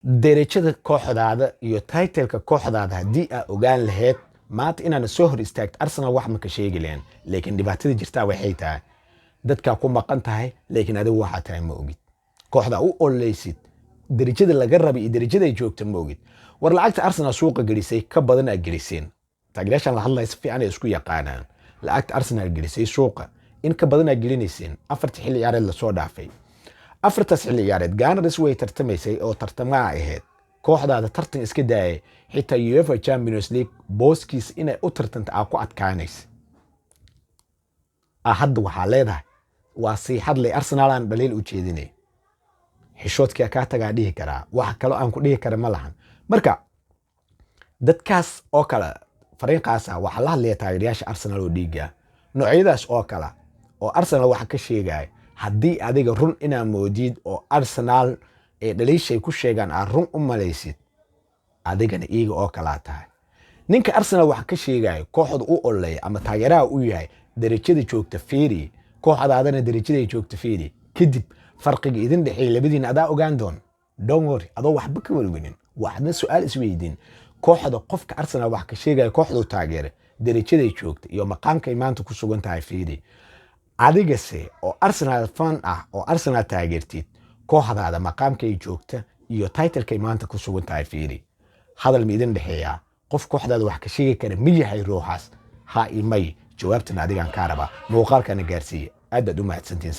derajada kooxdaada iyo title-ka kooxdaada haddii aad ogaan lahayd maanta inaana soo hor istaagto Arsenal wax ma ka sheegi lahayn laakiin dhibaatada jirtaa waxay tahay dadka ku maqan tahay laakiin adigu waxa tahay ma ogid kooxda u oleysid derajada laga rabay derajada ay joogto ma ogid war lacagta Arsenal suuqa gelisay ka badan ay geliseen taageerayaashan la hadlay si fiican ay isku yaqaanaan lacagta Arsenal gelisay suuqa in ka badan ay gelinayseen afartii xilli ciyaareed la soo dhaafay afartaas xilli ciyaareed Gunners way tartamaysay oo tartamaa ahayd kooxdaada tartan iska daayay xitaa UEFA Champions League booskiis inay u tartanta ku adkaanaysa hadda waxaa leedahay waa siixad leh Arsenal aan dhaliil u jeedinay xishoodkii ka tagaa dhihi karaa wax kale aan ku dhihi kara ma lahan marka dadkaas oo kale fariiqaas waxa la hadlaya taageerayaasha Arsenal oo dhiiga noocyadaas oo kale oo Arsenal waxa ka sheegay haddii adiga run inaa moodid oo Arsenal ee dhaliishay ku sheegaan run u malaysid adigana iiga oo kala tahay ninka Arsenal waxa ka sheegay kooxdu u olay ama taageeraha u yahay darajada joogta fiiri kooxdaadana darajada joogta fiiri kadib farqiga idin dhaxay labadiina adaa ogaan doon don't worry adoo waxba ka walwinin waxna su'aal isweydiin kooxda qofka Arsenal wax ka sheegay kooxdu taageere darajada joogta iyo maqaamka imaanta ku sugan tahay fiiri adigase oo Arsenal fan oo Arsenal taageertid kooxdaada maqaamka ay joogta iyo title-ka imaanta ku sugan tahay fiiri hadal midin dhaxeeya qof kooxdaada wax ka sheegi kara ma yahay ruuxaas ha imay jawaabtan adigan ka raba muuqaalkana gaarsiiya aad u mahadsantiin